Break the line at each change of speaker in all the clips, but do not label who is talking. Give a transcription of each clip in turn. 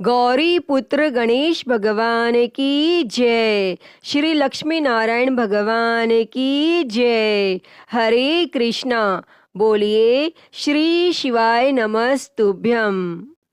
गौरी पुत्र गणेश भगवान की जय। श्री लक्ष्मी नारायण भगवान की जय। हरे कृष्णा। बोलिए श्री शिवाय नमस्तुभ्यम।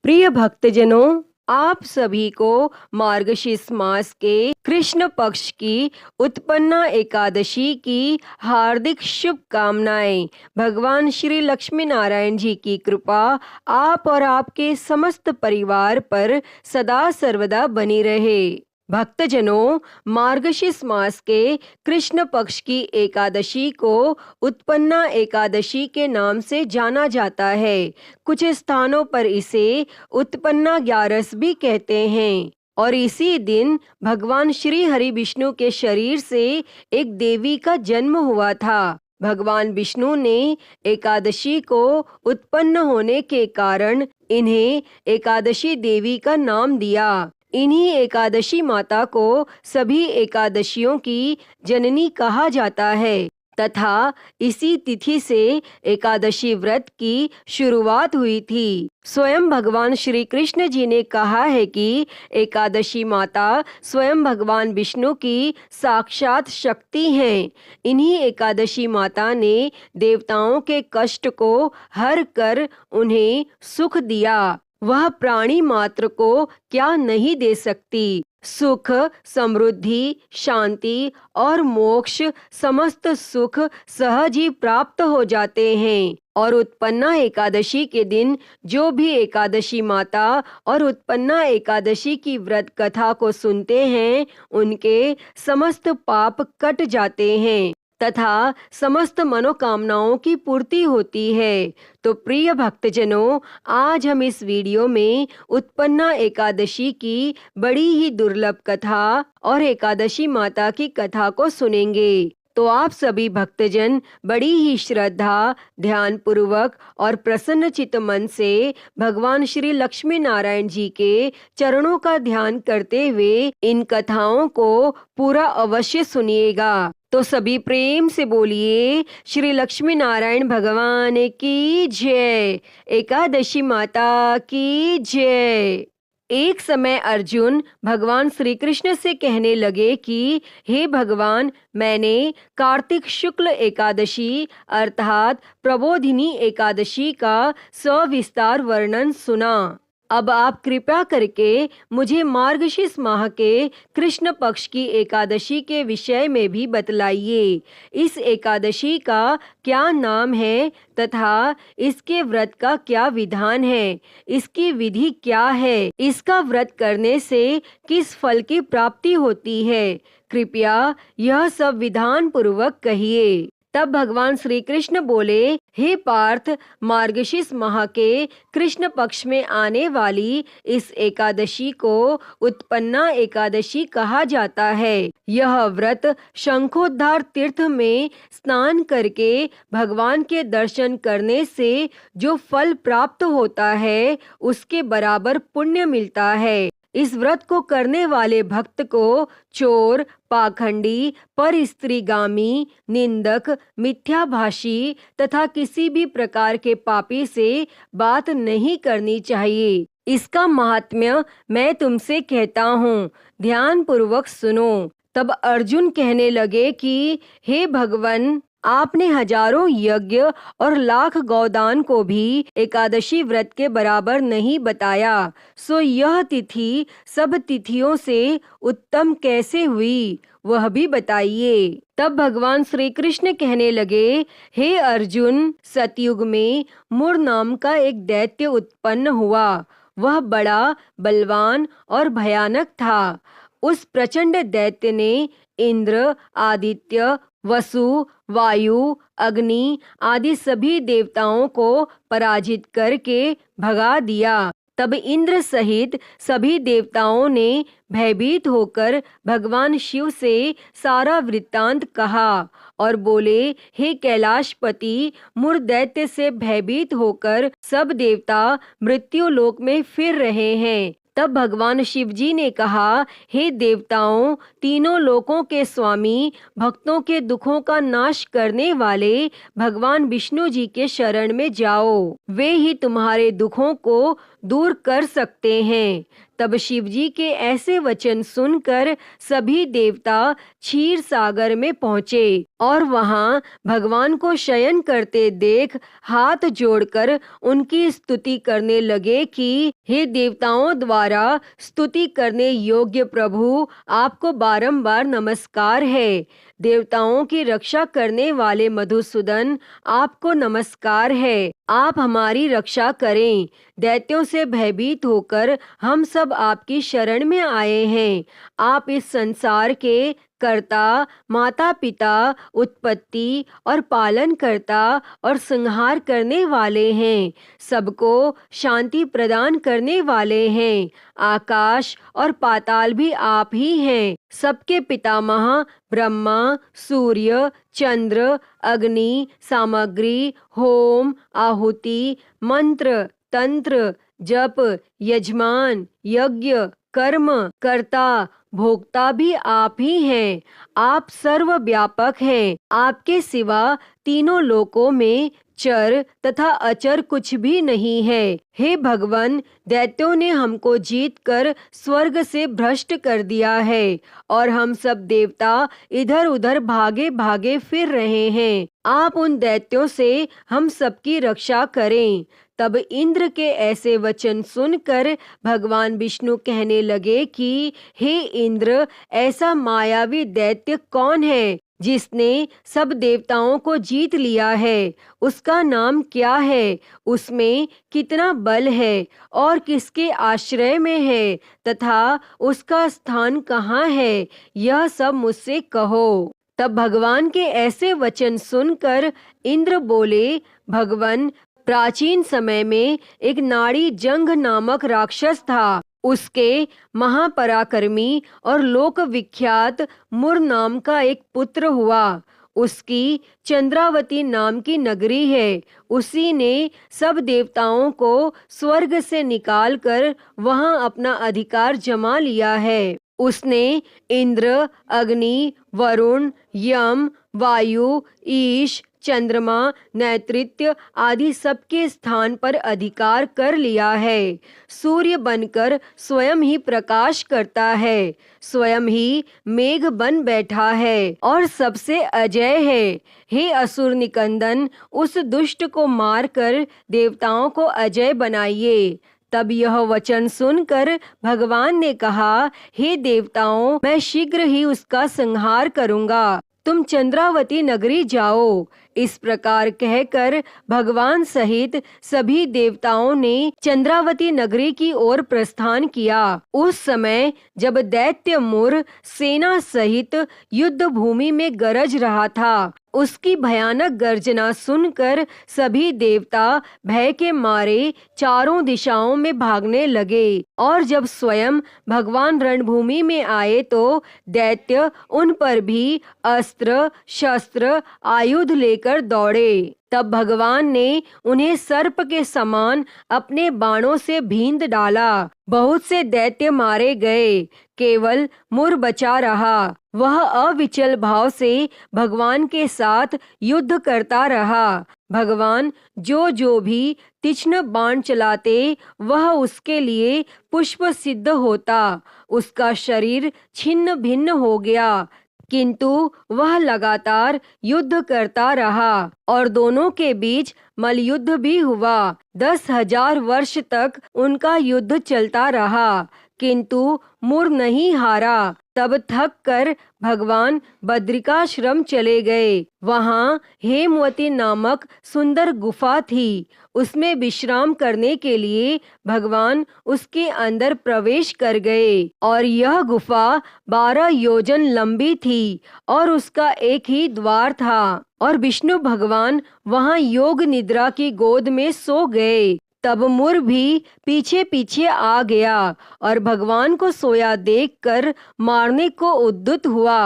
प्रिय भक्तजनों, आप सभी को मार्गशीर्ष मास के कृष्ण पक्ष की उत्पन्ना एकादशी की हार्दिक शुभकामनाएं। भगवान श्री लक्ष्मी नारायण जी की कृपा आप और आपके समस्त परिवार पर सदा सर्वदा बनी रहे। भक्तजनों, मार्गशीर्ष मास के कृष्ण पक्ष की एकादशी को उत्पन्ना एकादशी के नाम से जाना जाता है। कुछ स्थानों पर इसे उत्पन्ना ग्यारस भी कहते हैं। और इसी दिन भगवान श्री हरि विष्णु के शरीर से एक देवी का जन्म हुआ था। भगवान विष्णु ने एकादशी को उत्पन्न होने के कारण इन्हें एकादशी देवी का नाम दिया। इन्हीं एकादशी माता को सभी एकादशियों की जननी कहा जाता है तथा इसी तिथि से एकादशी व्रत की शुरुआत हुई थी। स्वयं भगवान श्री कृष्ण जी ने कहा है कि एकादशी माता स्वयं भगवान विष्णु की साक्षात शक्ति हैं। इन्हीं एकादशी माता ने देवताओं के कष्ट को हर कर उन्हें सुख दिया। वह प्राणी मात्र को क्या नहीं दे सकती। सुख, समृद्धि, शांति और मोक्ष समस्त सुख सहज ही प्राप्त हो जाते हैं। और उत्पन्ना एकादशी के दिन जो भी एकादशी माता और उत्पन्ना एकादशी की व्रत कथा को सुनते हैं, उनके समस्त पाप कट जाते हैं तथा समस्त मनोकामनाओं की पूर्ति होती है। तो प्रिय भक्तजनों, आज हम इस वीडियो में उत्पन्ना एकादशी की बड़ी ही दुर्लभ कथा और एकादशी माता की कथा को सुनेंगे। तो आप सभी भक्तजन बड़ी ही श्रद्धा, ध्यान पूर्वक और प्रसन्न चित्त मन से भगवान श्री लक्ष्मी नारायण जी के चरणों का ध्यान करते हुए इन कथाओं को पूरा अवश्य सुनिएगा। तो सभी प्रेम से बोलिए श्री लक्ष्मी नारायण भगवान की जय। एकादशी माता की जय। एक समय अर्जुन भगवान श्री कृष्ण से कहने लगे कि हे भगवान, मैंने कार्तिक शुक्ल एकादशी अर्थात प्रबोधिनी एकादशी का सविस्तार वर्णन सुना। अब आप कृपया करके मुझे मार्गशीर्ष माह के कृष्ण पक्ष की एकादशी के विषय में भी बतलाइए। इस एकादशी का क्या नाम है तथा इसके व्रत का क्या विधान है, इसकी विधि क्या है, इसका व्रत करने से किस फल की प्राप्ति होती है, कृपया यह सब विधान पूर्वक कहिए। तब भगवान श्री कृष्ण बोले, हे पार्थ, मार्गशीर्ष माह के कृष्ण पक्ष में आने वाली इस एकादशी को उत्पन्ना एकादशी कहा जाता है। यह व्रत शंखोद्धार तीर्थ में स्नान करके भगवान के दर्शन करने से जो फल प्राप्त होता है, उसके बराबर पुण्य मिलता है। इस व्रत को करने वाले भक्त को चोर, पाखंडी, परस्त्रीगामी, निंदक, मिथ्याभाषी तथा किसी भी प्रकार के पापी से बात नहीं करनी चाहिए। इसका महात्म्य मैं तुमसे कहता हूँ, ध्यान पूर्वक सुनो। तब अर्जुन कहने लगे कि हे भगवान, आपने हजारों यज्ञ और लाख गौदान को भी एकादशी व्रत के बराबर नहीं बताया, सो यह तिथि सब तिथियों से उत्तम कैसे हुई, वह भी बताइए। तब भगवान श्री कृष्ण कहने लगे, हे अर्जुन, सतयुग में मुर नाम का एक दैत्य उत्पन्न हुआ। वह बड़ा बलवान और भयानक था। उस प्रचंड दैत्य ने इंद्र, आदित्य, वसु, वायु, अग्नि आदि सभी देवताओं को पराजित करके भगा दिया। तब इंद्र सहित सभी देवताओं ने भयभीत होकर भगवान शिव से सारा वृत्तांत कहा और बोले, हे कैलाशपति, मुर दैत्य से भयभीत होकर सब देवता मृत्यु लोक में फिर रहे हैं। तब भगवान शिव जी ने कहा, हे देवताओं, तीनों लोकों के स्वामी, भक्तों के दुखों का नाश करने वाले भगवान विष्णु जी के शरण में जाओ। वे ही तुम्हारे दुखों को दूर कर सकते हैं। तब शिवजी के ऐसे वचन सुनकर सभी देवता क्षीर सागर में पहुँचे और वहाँ भगवान को शयन करते देख हाथ जोड़कर उनकी स्तुति करने लगे कि हे देवताओं द्वारा स्तुति करने योग्य प्रभु, आपको बारंबार नमस्कार है। देवताओं की रक्षा करने वाले मधुसूदन, आपको नमस्कार है। आप हमारी रक्षा करें। दैत्यों से भयभीत होकर हम सब आपकी शरण में आए हैं। आप इस संसार के कर्ता, माता पिता, उत्पत्ति और पालन करता और संहार करने वाले हैं। सबको शांति प्रदान करने वाले हैं। आकाश और पाताल भी आप ही हैं। सबके पितामह ब्रह्मा, सूर्य, चंद्र, अग्नि, सामग्री, होम, आहुति, मंत्र, तंत्र, जप, यजमान, यज्ञ, कर्म, कर्ता, भोक्ता भी आप ही हैं। आप सर्वव्यापक हैं। आपके सिवा तीनों लोकों में चर तथा अचर कुछ भी नहीं है। हे भगवान, दैत्यों ने हमको जीतकर स्वर्ग से भ्रष्ट कर दिया है और हम सब देवता इधर उधर भागे भागे फिर रहे हैं। आप उन दैत्यों से हम सबकी रक्षा करें। तब इंद्र के ऐसे वचन सुनकर भगवान विष्णु कहने लगे कि हे इंद्र, ऐसा मायावी दैत्य कौन है जिसने सब देवताओं को जीत लिया है? उसका नाम क्या है? उसमें कितना बल है और किसके आश्रय में है तथा उसका स्थान कहाँ है? यह सब मुझसे कहो। तब भगवान के ऐसे वचन सुनकर इंद्र बोले, भगवान, प्राचीन समय में एक नाड़ी जंघ नामक राक्षस था। उसके महापराक्रमी और लोक विख्यात मुर नाम का एक पुत्र हुआ। उसकी चंद्रावती नाम की नगरी है। उसी ने सब देवताओं को स्वर्ग से निकालकर वहां अपना अधिकार जमा लिया है। उसने इंद्र, अग्नि, वरुण, यम, वायु, ईश, चंद्रमा, नैतृत्य आदि सबके स्थान पर अधिकार कर लिया है। सूर्य बनकर स्वयं ही प्रकाश करता है, स्वयं ही मेघ बन बैठा है और सबसे अजय है। हे असुर निकंदन, उस दुष्ट को मारकर देवताओं को अजय बनाइए। तब यह वचन सुनकर भगवान ने कहा, हे देवताओं, मैं शीघ्र ही उसका संहार करूंगा। तुम चंद्रावती नगरी जाओ। इस प्रकार कहकर भगवान सहित सभी देवताओं ने चंद्रावती नगरी की ओर प्रस्थान किया। उस समय जब दैत्य मुर सेना सहित युद्ध भूमि में गरज रहा था, उसकी भयानक गर्जना सुनकर सभी देवता भय के मारे चारों दिशाओं में भागने लगे और जब स्वयं भगवान रणभूमि में आए तो दैत्य उन पर भी अस्त्र शस्त्र आयुध लेकर दौड़े। तब भगवान ने उन्हें सर्प के समान अपने बाणों से भींद डाला। बहुत से दैत्य मारे गए, केवल मुर बचा रहा। वह अविचल भाव से भगवान के साथ युद्ध करता रहा। भगवान जो भी तीक्ष्ण बाण चलाते वह उसके लिए पुष्प सिद्ध होता। उसका शरीर छिन्न भिन्न हो गया, किंतु वह लगातार युद्ध करता रहा और दोनों के बीच मल्लयुद्ध भी हुआ। 10,000 वर्ष तक उनका युद्ध चलता रहा, किंतु मुर नहीं हारा। तब थक कर भगवान बद्रिकाश्रम चले गए। वहाँ हेमवती नामक सुंदर गुफा थी। उसमें विश्राम करने के लिए भगवान उसके अंदर प्रवेश कर गए और यह गुफा 12 योजन लंबी थी और उसका एक ही द्वार था और विष्णु भगवान वहाँ योग निद्रा की गोद में सो गए। तब मुर भी पीछे पीछे आ गया और भगवान को सोया देखकर मारने को उद्युत हुआ।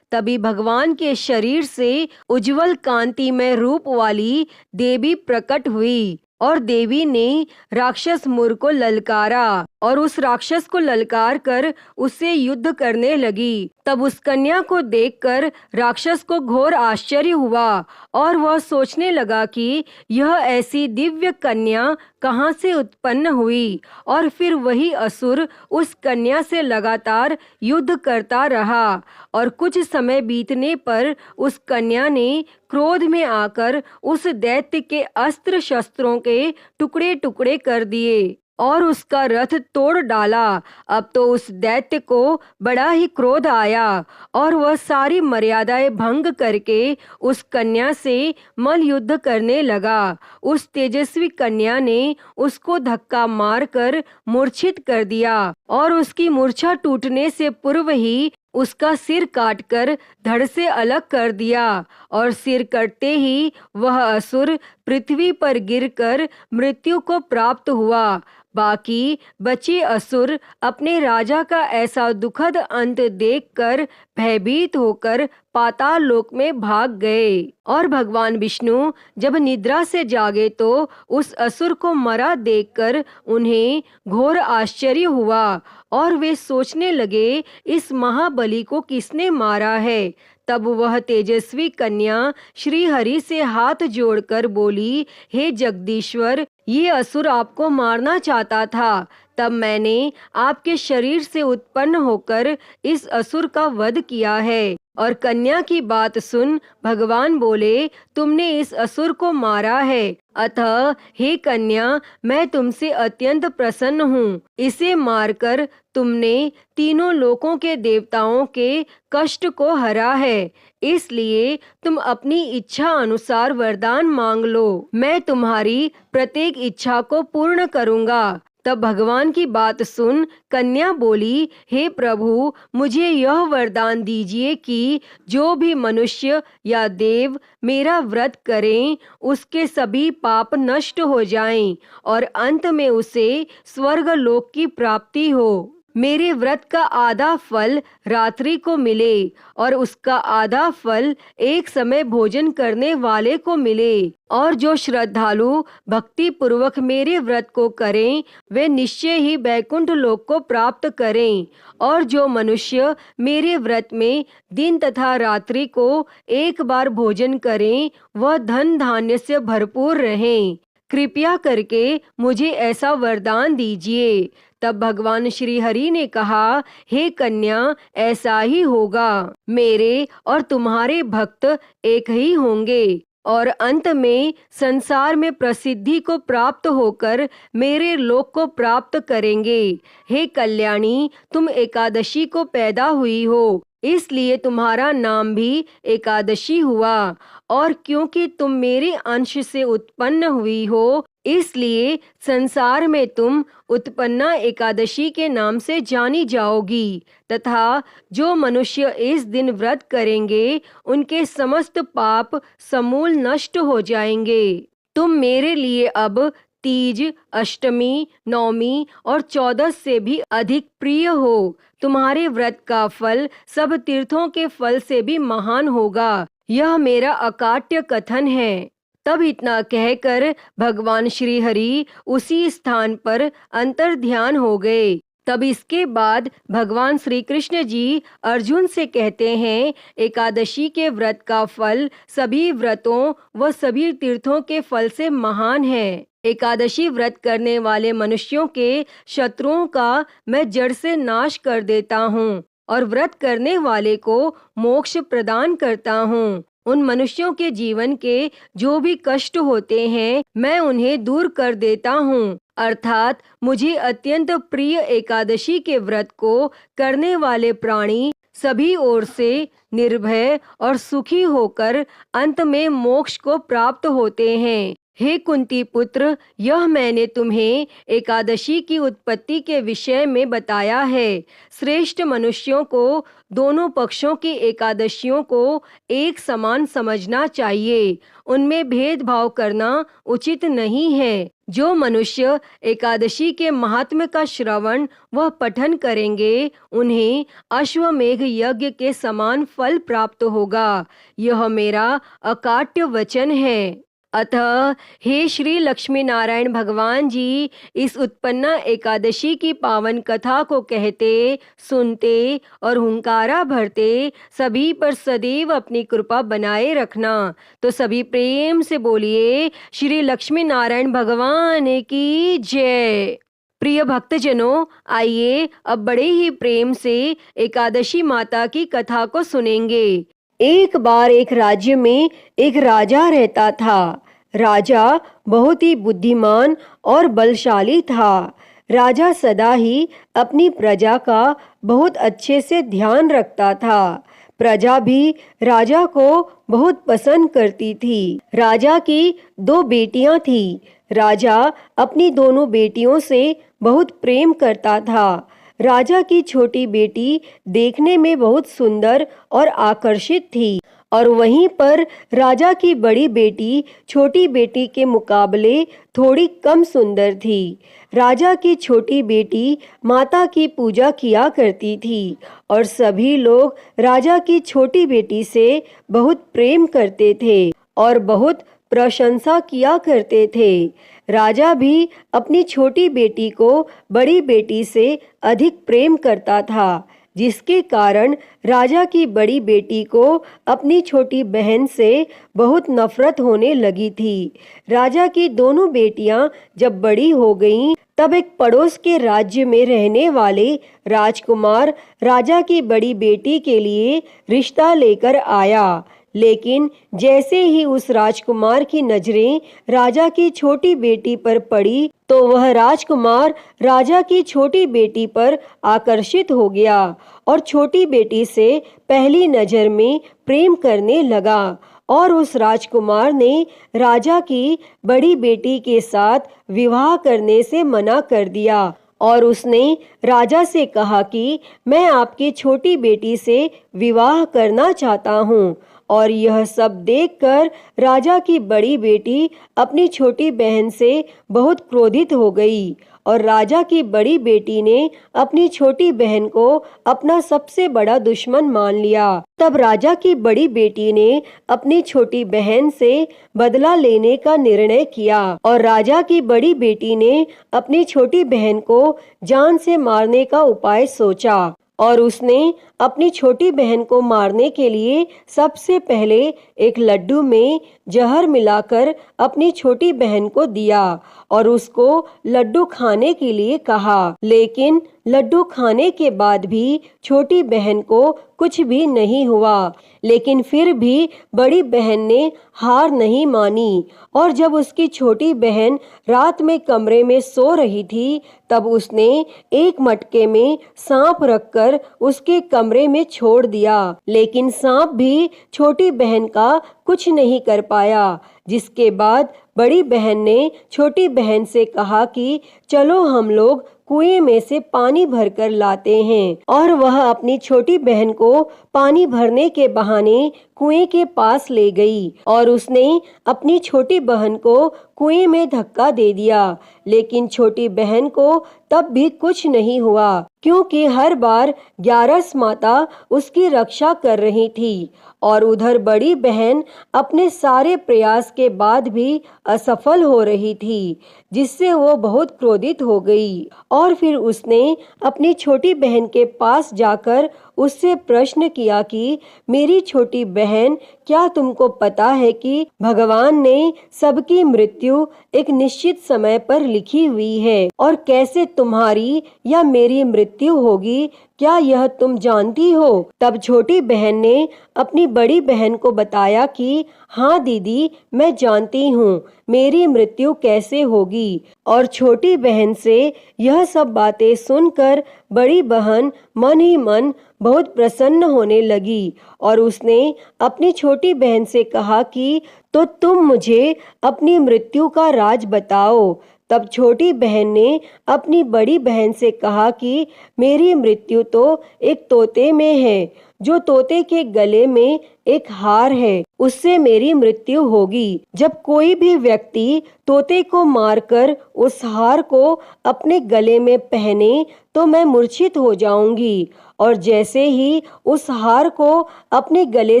तभी भगवान के शरीर से उज्जवल कांतिमय रूप वाली देवी प्रकट हुई और देवी ने राक्षस मुर को ललकारा और उस राक्षस को ललकार कर उससे युद्ध करने लगी। तब उस कन्या को देखकर राक्षस को घोर आश्चर्य हुआ और वह सोचने लगा कि यह ऐसी दिव्य कन्या कहाँ से उत्पन्न हुई। और फिर वही असुर उस कन्या से लगातार युद्ध करता रहा और कुछ समय बीतने पर उस कन्या ने क्रोध में आकर उस दैत्य के अस्त्र शस्त्रों के टुकड़े टुकड़े कर दिए और उसका रथ तोड़ डाला। अब तो उस दैत्य को बड़ा ही क्रोध आया और वह सारी मर्यादाएं भंग करके उस कन्या से मल युद्ध करने लगा। उस तेजस्वी कन्या ने उसको धक्का मारकर मूर्छित कर दिया और उसकी मूर्छा टूटने से पूर्व ही उसका सिर काटकर धड़ से अलग कर दिया और सिर कटते ही वह असुर पृथ्वी पर गिरकर मृत्यु को प्राप्त हुआ। बाकी बचे असुर अपने राजा का ऐसा दुखद अंत देखकर भयभीत होकर पाताल लोक में भाग गए। और भगवान विष्णु जब निद्रा से जागे तो उस असुर को मरा देखकर उन्हें घोर आश्चर्य हुआ और वे सोचने लगे, इस महाबली को किसने मारा है। तब वह तेजस्वी कन्या श्री हरि से हाथ जोड़कर बोली, हे जगदीश्वर, ये असुर आपको मारना चाहता था। तब मैंने आपके शरीर से उत्पन्न होकर इस असुर का वध किया है। और कन्या की बात सुन भगवान बोले, तुमने इस असुर को मारा है, अतः हे कन्या, मैं तुमसे अत्यंत प्रसन्न हूँ। इसे मारकर तुमने तीनों लोकों के देवताओं के कष्ट को हरा है, इसलिए तुम अपनी इच्छा अनुसार वरदान मांग लो। मैं तुम्हारी प्रत्येक इच्छा को पूर्ण करूँगा। तब भगवान की बात सुन कन्या बोली, हे प्रभु, मुझे यह वरदान दीजिए कि जो भी मनुष्य या देव मेरा व्रत करें उसके सभी पाप नष्ट हो जाएं और अंत में उसे स्वर्ग लोक की प्राप्ति हो। मेरे व्रत का आधा फल रात्रि को मिले और उसका आधा फल एक समय भोजन करने वाले को मिले। और जो श्रद्धालु भक्ति पूर्वक मेरे व्रत को करें वे निश्चय ही बैकुंठ लोक को प्राप्त करें। और जो मनुष्य मेरे व्रत में दिन तथा रात्रि को एक बार भोजन करें वह धन धान्य से भरपूर रहें। कृपया करके मुझे ऐसा वरदान दीजिए। तब भगवान श्री हरि ने कहा, हे कन्या, ऐसा ही होगा। मेरे और तुम्हारे भक्त एक ही होंगे और अंत में संसार में प्रसिद्धि को प्राप्त होकर मेरे लोक को प्राप्त करेंगे। हे कल्याणी, तुम एकादशी को पैदा हुई हो, इसलिए तुम्हारा नाम भी एकादशी हुआ। और क्योंकि तुम मेरे अंश से उत्पन्न हुई हो, इसलिए संसार में तुम उत्पन्ना एकादशी के नाम से जानी जाओगी। तथा जो मनुष्य इस दिन व्रत करेंगे उनके समस्त पाप समूल नष्ट हो जाएंगे। तुम मेरे लिए अब तीज, अष्टमी, नवमी और 14 से भी अधिक प्रिय हो। तुम्हारे व्रत का फल सब तीर्थों के फल से भी महान होगा। यह मेरा अकाट्य कथन है। तब इतना कहकर भगवान श्री हरि उसी स्थान पर अंतर ध्यान हो गए। तब इसके बाद भगवान श्री कृष्ण जी अर्जुन से कहते हैं, एकादशी के व्रत का फल सभी व्रतों व सभी तीर्थों के फल से महान है। एकादशी व्रत करने वाले मनुष्यों के शत्रुओं का मैं जड़ से नाश कर देता हूँ और व्रत करने वाले को मोक्ष प्रदान करता हूँ। उन मनुष्यों के जीवन के जो भी कष्ट होते हैं मैं उन्हें दूर कर देता हूँ। अर्थात मुझे अत्यंत प्रिय एकादशी के व्रत को करने वाले प्राणी सभी ओर से निर्भय और सुखी होकर अंत में मोक्ष को प्राप्त होते हैं। हे कुंती पुत्र, यह मैंने तुम्हें एकादशी की उत्पत्ति के विषय में बताया है। श्रेष्ठ मनुष्यों को दोनों पक्षों की एकादशियों को एक समान समझना चाहिए, उनमें भेदभाव करना उचित नहीं है। जो मनुष्य एकादशी के महात्म्य का श्रवण व पठन करेंगे उन्हें अश्वमेघ यज्ञ के समान फल प्राप्त होगा। यह मेरा अकाट्य वचन है। अतः हे श्री लक्ष्मी नारायण भगवान जी, इस उत्पन्ना एकादशी की पावन कथा को कहते, सुनते और हुंकारा भरते सभी पर सदैव अपनी कृपा बनाए रखना। तो सभी प्रेम से बोलिए श्री लक्ष्मी नारायण भगवान की जय। प्रिय भक्तजनों, आइए अब बड़े ही प्रेम से एकादशी माता की कथा को सुनेंगे। एक बार एक राज्य में एक राजा रहता था। राजा बहुत ही बुद्धिमान और बलशाली था। राजा सदा ही अपनी प्रजा का बहुत अच्छे से ध्यान रखता था। प्रजा भी राजा को बहुत पसंद करती थी। राजा की 2 बेटियां थीं। राजा अपनी दोनों बेटियों से बहुत प्रेम करता था। राजा की छोटी बेटी देखने में बहुत सुंदर और आकर्षित थी, और वहीं पर राजा की बड़ी बेटी छोटी बेटी के मुकाबले थोड़ी कम सुंदर थी। राजा की छोटी बेटी माता की पूजा किया करती थी, और सभी लोग राजा की छोटी बेटी से बहुत प्रेम करते थे और बहुत प्रशंसा किया करते थे। राजा भी अपनी छोटी बेटी को बड़ी बेटी से अधिक प्रेम करता था, जिसके कारण राजा की बड़ी बेटी को अपनी छोटी बहन से बहुत नफरत होने लगी थी। राजा की दोनों बेटियां जब बड़ी हो गईं, तब एक पड़ोस के राज्य में रहने वाले राजकुमार राजा की बड़ी बेटी के लिए रिश्ता लेकर आया। लेकिन जैसे ही उस राजकुमार की नजरें राजा की छोटी बेटी पर पड़ी, तो वह राजकुमार राजा की छोटी बेटी पर आकर्षित हो गया और छोटी बेटी से पहली नजर में प्रेम करने लगा। और उस राजकुमार ने राजा की बड़ी बेटी के साथ विवाह करने से मना कर दिया, और उसने राजा से कहा कि मैं आपकी छोटी बेटी से विवाह करना चाहता हूँ। और यह सब देखकर राजा की बड़ी बेटी अपनी छोटी बहन से बहुत क्रोधित हो गई, और राजा की बड़ी बेटी ने अपनी छोटी बहन को अपना सबसे बड़ा दुश्मन मान लिया। तब राजा की बड़ी बेटी ने अपनी छोटी बहन से बदला लेने का निर्णय किया, और राजा की बड़ी बेटी ने अपनी छोटी बहन को जान से मारने का उपाय सोचा। और उसने अपनी छोटी बहन को मारने के लिए सबसे पहले एक लड्डू में जहर मिलाकर अपनी छोटी बहन को दिया और उसको लड्डू खाने के लिए कहा। लेकिन लड्डू खाने के बाद भी छोटी बहन को कुछ भी नहीं हुआ। लेकिन फिर भी बड़ी बहन ने हार नहीं मानी, और जब उसकी छोटी बहन रात में कमरे में सो रही थी, तब उसने एक मटके में सांप रखकर उसके कमरे में छोड़ दिया। लेकिन सांप भी छोटी बहन का कुछ नहीं कर पाया। जिसके बाद बड़ी बहन ने छोटी बहन से कहा कि चलो हम लोग कुएं में से पानी भरकर लाते हैं। और वह अपनी छोटी बहन को पानी भरने के बहाने कुएं के पास ले गई, और उसने अपनी छोटी बहन को कुएं में धक्का दे दिया। लेकिन छोटी बहन को तब भी कुछ नहीं हुआ, क्योंकि हर बार ग्यारस माता उसकी रक्षा कर रही थी। और उधर बड़ी बहन अपने सारे प्रयास के बाद भी असफल हो रही थी, जिससे वो बहुत क्रोधित हो गई। और फिर उसने अपनी छोटी बहन के पास जाकर उससे प्रश्न किया कि मेरी छोटी बहन, क्या तुमको पता है कि भगवान ने सबकी मृत्यु एक निश्चित समय पर लिखी हुई है, और कैसे तुम्हारी या मेरी मृत्यु होगी, क्या यह तुम जानती हो? तब छोटी बहन ने अपनी बड़ी बहन को बताया कि हाँ दीदी, मैं जानती हूँ मेरी मृत्यु कैसे होगी। और छोटी बहन से यह सब बातें सुनकर बड़ी बहन मन ही मन बहुत प्रसन्न होने लगी, और उसने अपनी छोटी बहन से कहा कि तो तुम मुझे अपनी मृत्यु का राज बताओ। तब छोटी बहन ने अपनी बड़ी बहन से कहा कि मेरी मृत्यु तो एक तोते में है, जो तोते के गले में एक हार है, उससे मेरी मृत्यु होगी। जब कोई भी व्यक्ति तोते को मारकर उस हार को अपने गले में पहने, तो मैं मूर्छित हो जाऊंगी, और जैसे ही उस हार को अपने गले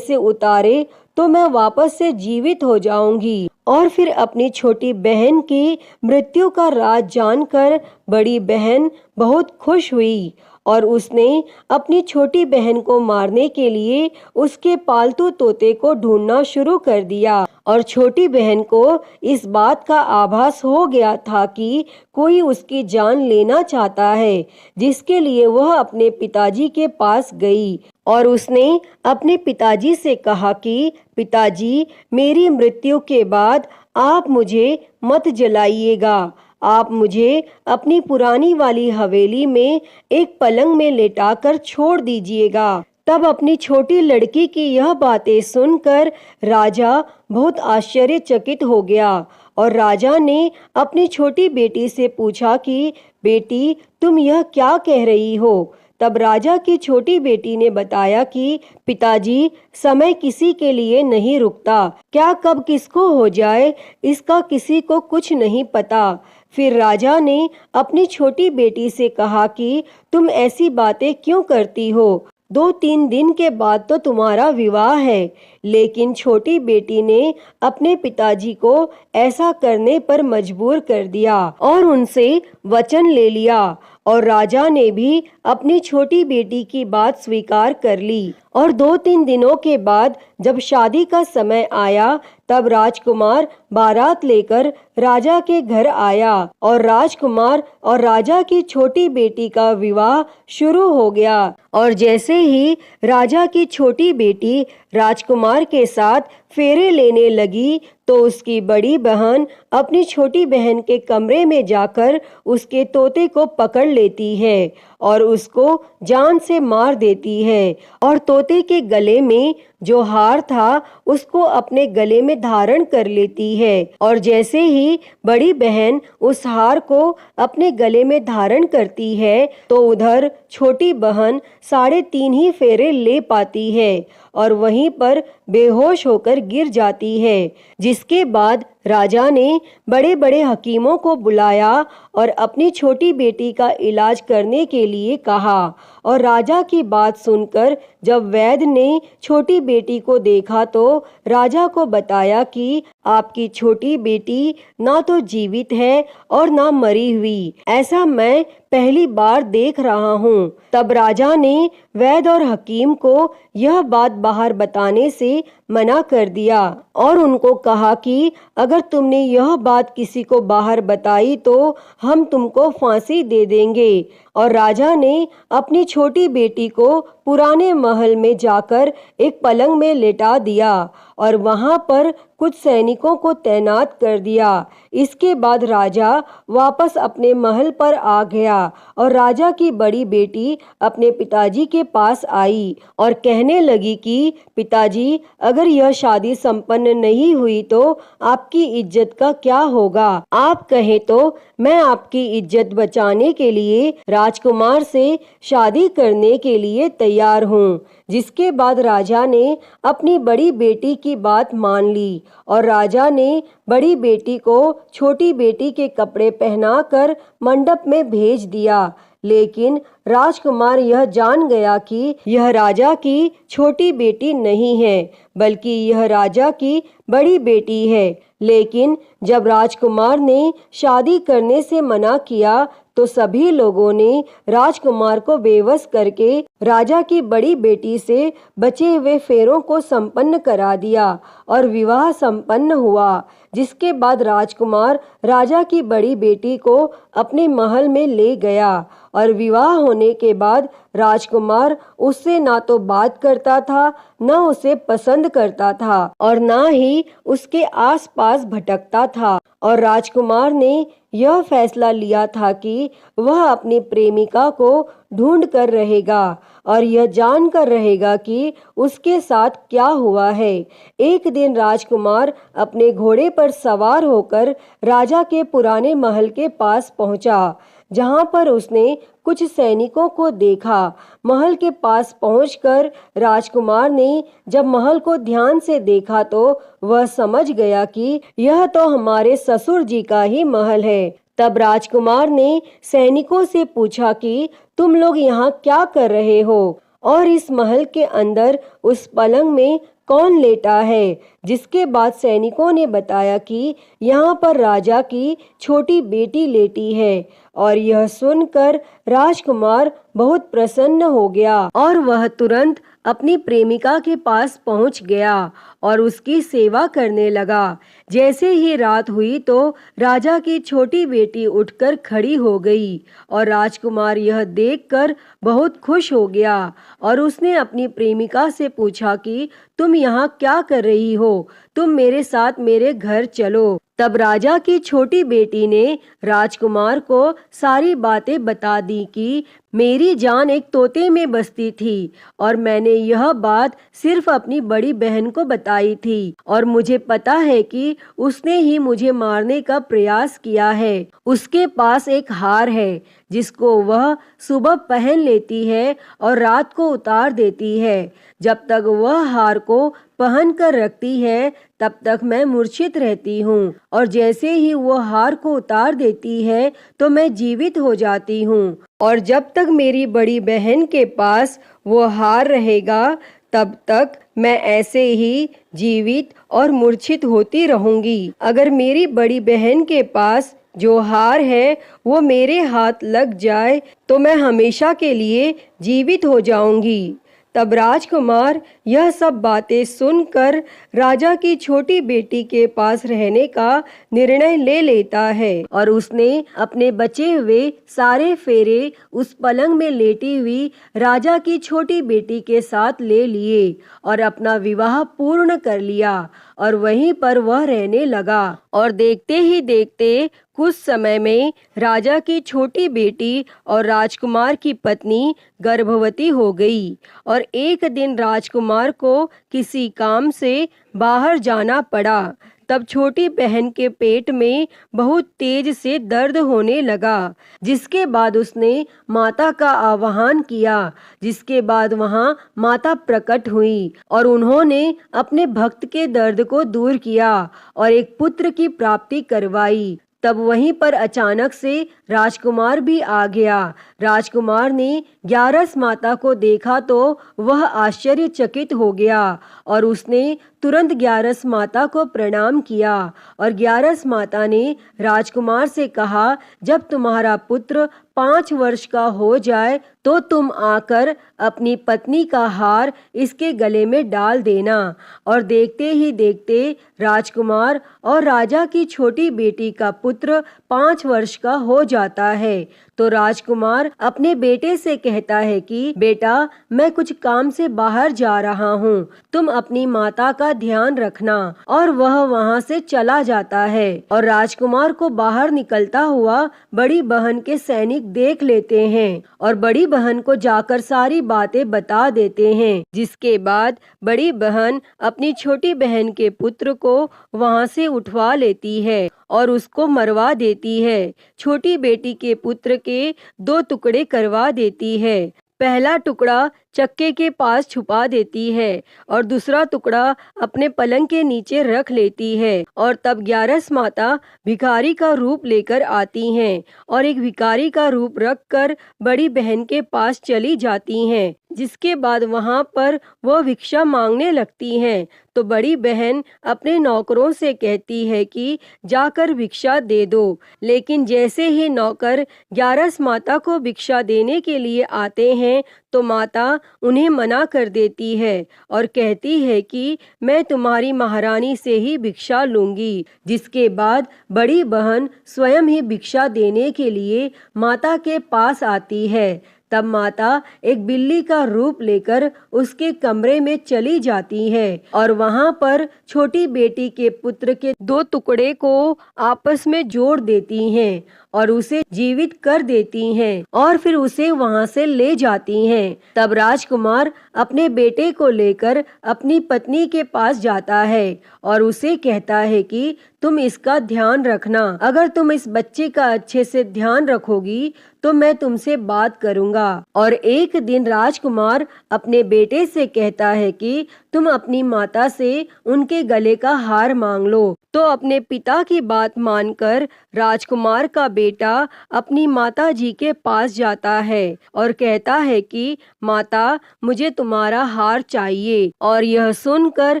से उतारे, तो मैं वापस से जीवित हो जाऊंगी। और फिर अपनी छोटी बहन की मृत्यु का राज जानकर बड़ी बहन बहुत खुश हुई और उसने अपनी छोटी बहन को मारने के लिए उसके पालतू तोते को ढूंढना शुरू कर दिया। और छोटी बहन को इस बात का आभास हो गया था कि कोई उसकी जान लेना चाहता है, जिसके लिए वह अपने पिताजी के पास गई और उसने अपने पिताजी से कहा कि पिताजी, मेरी मृत्यु के बाद आप मुझे मत जलाइएगा, आप मुझे अपनी पुरानी वाली हवेली में एक पलंग में लेटाकर छोड़ दीजिएगा। तब अपनी छोटी लड़की की यह बातें सुनकर राजा बहुत आश्चर्यचकित हो गया और राजा ने अपनी छोटी बेटी से पूछा कि बेटी, तुम यह क्या कह रही हो? तब राजा की छोटी बेटी ने बताया कि पिताजी, समय किसी के लिए नहीं रुकता, क्या कब किसको हो जाए इसका किसी को कुछ नहीं पता। फिर राजा ने अपनी छोटी बेटी से कहा कि तुम ऐसी बातें क्यों करती हो? 2-3 दिन के बाद तो तुम्हारा विवाह है। लेकिन छोटी बेटी ने अपने पिताजी को ऐसा करने पर मजबूर कर दिया और उनसे वचन ले लिया और राजा ने भी अपनी छोटी बेटी की बात स्वीकार कर ली। और 2-3 दिनों के बाद जब शादी का समय आया तब राजकुमार बारात लेकर राजा के घर आया और राजकुमार और राजा की छोटी बेटी का विवाह शुरू हो गया। और जैसे ही राजा की छोटी बेटी राजकुमार के साथ फेरे लेने लगी तो उसकी बड़ी बहन अपनी छोटी बहन के कमरे में जाकर उसके तोते को पकड़ लेती है और उसको जान से मार देती है और तोते के गले में जो हार था उसको अपने गले में धारण कर लेती है। और जैसे ही बड़ी बहन उस हार को अपने गले में धारण करती है तो उधर छोटी बहन 3.5 ही फेरे ले पाती है और वहीं पर बेहोश होकर गिर जाती है। जिसके बाद राजा ने बड़े बड़े हकीमों को बुलाया और अपनी छोटी बेटी का इलाज करने के लिए कहा। और राजा की बात सुनकर जब वैद्य ने छोटी बेटी को देखा तो राजा को बताया कि आपकी छोटी बेटी ना तो जीवित है और ना मरी हुई, ऐसा मैं पहली बार देख रहा हूँ। तब राजा ने वैद्य और हकीम को यह बात बाहर बताने से मना कर दिया और उनको कहा कि अगर तुमने यह बात किसी को बाहर बताई तो हम तुमको फांसी दे देंगे। और राजा ने अपनी छोटी बेटी को पुराने महल में जाकर एक पलंग में लेटा दिया और वहां पर कुछ सैनिकों को तैनात कर दिया। इसके बाद राजा वापस अपने महल पर आ गया और राजा की बड़ी बेटी अपने पिताजी के पास आई और कहने लगी कि पिताजी, अगर यह शादी संपन्न नहीं हुई तो आपकी इज्जत का क्या होगा? आप कहें तो मैं आपकी इज्जत बचाने के लिए राजकुमार से शादी करने के लिए तैयार हूँ। जिसके बाद राजा ने अपनी बड़ी बेटी की बात मान ली और राजा ने बड़ी बेटी को छोटी बेटी के कपड़े पहनाकर मंडप में भेज दिया। लेकिन राजकुमार यह जान गया कि यह राजा की छोटी बेटी नहीं है बल्कि यह राजा की बड़ी बेटी है। लेकिन जब राजकुमार ने शादी करने से मना किया तो सभी लोगों ने राजकुमार को बेवश करके राजा की बड़ी बेटी से बचे हुए फेरों को संपन्न करा दिया और विवाह संपन्न हुआ। जिसके बाद राजकुमार राजा की बड़ी बेटी को अपने महल में ले गया और विवाह होने के बाद राजकुमार उससे ना तो बात करता था, ना उसे पसंद करता था और ना ही उसके आसपास भटकता था। और राजकुमार ने यह फैसला लिया था कि वह अपनी प्रेमिका को ढूंढ कर रहेगा और यह जान कर रहेगा कि उसके साथ क्या हुआ है। एक दिन राजकुमार अपने घोड़े पर सवार होकर राजा के पुराने महल के पास पहुंचा, जहां पर उसने कुछ सैनिकों को देखा। महल के पास पहुंचकर राजकुमार ने जब महल को ध्यान से देखा तो वह समझ गया कि यह तो हमारे ससुर जी का ही महल है। तब राजकुमार ने सैनिकों से पूछा कि तुम लोग यहाँ क्या कर रहे हो और इस महल के अंदर उस पलंग में कौन लेटा है। जिसके बाद सैनिकों ने बताया कि यहाँ पर राजा की छोटी बेटी लेटी है। और यह सुनकर राजकुमार बहुत प्रसन्न हो गया और वह तुरंत अपनी प्रेमिका के पास पहुंच गया और उसकी सेवा करने लगा। जैसे ही रात हुई तो राजा की छोटी बेटी उठकर खड़ी हो गई और राजकुमार यह देखकर बहुत खुश हो गया और उसने अपनी प्रेमिका से पूछा कि तुम यहाँ क्या कर रही हो, तुम मेरे साथ मेरे घर चलो। तब राजा की छोटी बेटी ने राजकुमार को सारी बातें बता दी कि मेरी जान एक तोते में बसती थी और मैंने यह बात सिर्फ अपनी बड़ी बहन को बताई थी और मुझे पता है कि उसने ही मुझे मारने का प्रयास किया है। उसके पास एक हार है जिसको वह सुबह पहन लेती है और रात को उतार देती है। जब तक वह हार को पहन कर रखती है तब तक मैं मूर्छित रहती हूँ और जैसे ही वो हार को उतार देती है तो मैं जीवित हो जाती हूँ और जब तक मेरी बड़ी बहन के पास वो हार रहेगा तब तक मैं ऐसे ही जीवित और मूर्छित होती रहूंगी। अगर मेरी बड़ी बहन के पास जो हार है वो मेरे हाथ लग जाए तो मैं हमेशा के लिए जीवित हो जाऊंगी। तब राजकुमार यह सब बातें सुनकर राजा की छोटी बेटी के पास रहने का निर्णय ले लेता है और उसने अपने बचे हुए सारे फेरे उस पलंग में लेटी हुई राजा की छोटी बेटी के साथ ले लिए और अपना विवाह पूर्ण कर लिया और वहीं पर वह रहने लगा। और देखते ही देखते कुछ समय में राजा की छोटी बेटी और राजकुमार की पत्नी गर्भवती हो गई और एक दिन राजकुमार को किसी काम से बाहर जाना पड़ा। तब छोटी बहन के पेट में बहुत तेज से दर्द होने लगा, जिसके बाद उसने माता का आह्वान किया, जिसके बाद वहां माता प्रकट हुई और उन्होंने अपने भक्त के दर्द को दूर किया और एक पुत्र की प्राप्ति करवाई। तब वहीं पर अचानक से राजकुमार भी आ गया। राजकुमार ने ग्यारस माता को देखा तो वह आश्चर्यचकित हो गया और उसने तुरंत ग्यारस माता को प्रणाम किया और ग्यारस माता ने राजकुमार से कहा, जब तुम्हारा पुत्र 5 वर्ष का हो जाए तो तुम आकर अपनी पत्नी का हार इसके गले में डाल देना। और देखते ही देखते राजकुमार और राजा की छोटी बेटी का पुत्र 5 वर्ष का हो जाता है। तो राजकुमार अपने बेटे से कहता है कि बेटा, मैं कुछ काम से बाहर जा रहा हूँ, तुम अपनी माता का ध्यान रखना। और वह वहाँ से चला जाता है और राजकुमार को बाहर निकलता हुआ बड़ी बहन के सैनिक देख लेते हैं और बड़ी बहन को जाकर सारी बातें बता देते हैं। जिसके बाद बड़ी बहन अपनी छोटी बहन के पुत्र को वहाँ से उठवा लेती है और उसको मरवा देती है। छोटी बेटी के पुत्र के 2 टुकड़े करवा देती है। पहला टुकड़ा चक्के के पास छुपा देती है और दूसरा टुकड़ा अपने पलंग के नीचे रख लेती है। और तब ग्यारस माता भिखारी का रूप लेकर आती हैं और एक भिखारी का रूप रखकर बड़ी बहन के पास चली जाती हैं। जिसके बाद वहां पर वह भिक्षा मांगने लगती हैं। तो बड़ी बहन अपने नौकरों से कहती है कि जाकर भिक्षा दे दो, लेकिन जैसे ही नौकर ग्यारस माता को भिक्षा देने के लिए आते हैं तो माता उन्हें मना कर देती है और कहती है कि मैं तुम्हारी महारानी से ही भिक्षा लूंगी। जिसके बाद बड़ी बहन स्वयं ही भिक्षा देने के लिए माता के पास आती है। तब माता एक बिल्ली का रूप लेकर उसके कमरे में चली जाती है और वहां पर छोटी बेटी के पुत्र के 2 टुकड़े को आपस में जोड़ देती हैं और उसे जीवित कर देती हैं और फिर उसे वहां से ले जाती हैं। तब राजकुमार अपने बेटे को लेकर अपनी पत्नी के पास जाता है और उसे कहता है कि तुम इसका ध्यान रखना। अगर तुम इस बच्चे का अच्छे से ध्यान रखोगी तो मैं तुमसे बात करूंगा। और एक दिन राजकुमार अपने बेटे से कहता है कि तुम अपनी माता से उनके गले का हार मांग लो। तो अपने पिता की बात मानकर राजकुमार का बेटा अपनी माता जी के पास जाता है और कहता है कि माता, मुझे तुम्हारा हार चाहिए। और यह सुनकर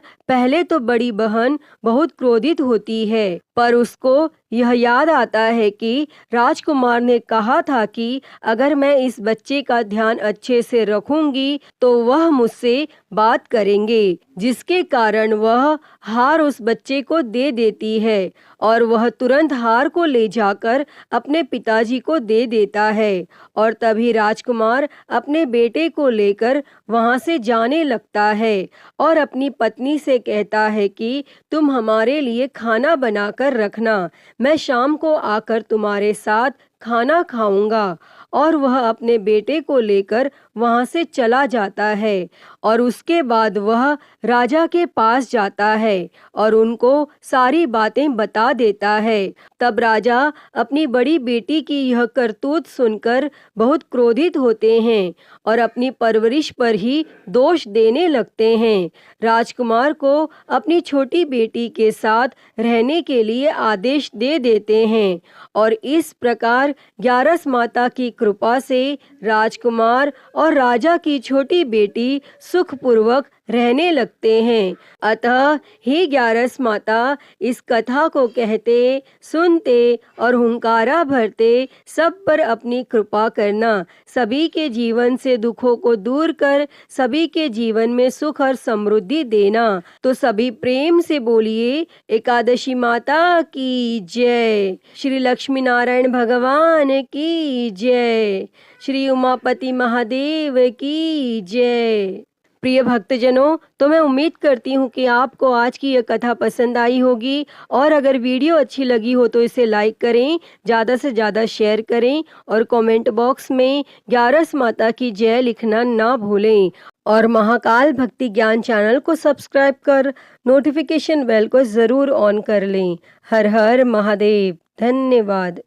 पहले तो बड़ी बहन बहुत क्रोधित होती है, पर उसको यह याद आता है कि राजकुमार ने कहा था कि अगर मैं इस बच्चे का ध्यान अच्छे से रखूंगी तो वह मुझसे बात करेंगे, जिसके कारण वह हार उस बच्चे को दे देती है और वह तुरंत हार को ले जाकर अपने पिताजी को दे देता है। और तभी राजकुमार अपने बेटे को लेकर वहां से जाने लगता है और अपनी पत्नी से कहता है कि तुम हमारे लिए खाना बनाकर रखना, मैं शाम को आकर तुम्हारे साथ खाना खाऊंगा। और वह अपने बेटे को लेकर वहां से चला जाता है और उसके बाद वह राजा के पास जाता है और उनको सारी बातें बता देता है। तब राजा अपनी बड़ी बेटी की यह करतूत सुनकर बहुत क्रोधित होते हैं और अपनी परवरिश पर ही दोष देने लगते हैं। राजकुमार को अपनी छोटी बेटी के साथ रहने के लिए आदेश दे देते हैं और इस प्रकार ग्यारस माता की कृपा से राजकुमार और राजा की छोटी बेटी सुखपूर्वक रहने लगते हैं। अतः हे ग्यारस माता, इस कथा को कहते, सुनते और हुंकारा भरते सब पर अपनी कृपा करना। सभी के जीवन से दुखों को दूर कर सभी के जीवन में सुख और समृद्धि देना। तो सभी प्रेम से बोलिए एकादशी माता की जय, श्री लक्ष्मी नारायण भगवान की जय, श्री उमापति महादेव की जय। प्रिय भक्तजनों, तो मैं उम्मीद करती हूँ कि आपको आज की यह कथा पसंद आई होगी और अगर वीडियो अच्छी लगी हो तो इसे लाइक करें, ज़्यादा से ज़्यादा शेयर करें और कमेंट बॉक्स में ग्यारस माता की जय लिखना ना भूलें। और महाकाल भक्ति ज्ञान चैनल को सब्सक्राइब कर नोटिफिकेशन बेल को ज़रूर ऑन कर लें। हर हर महादेव। धन्यवाद।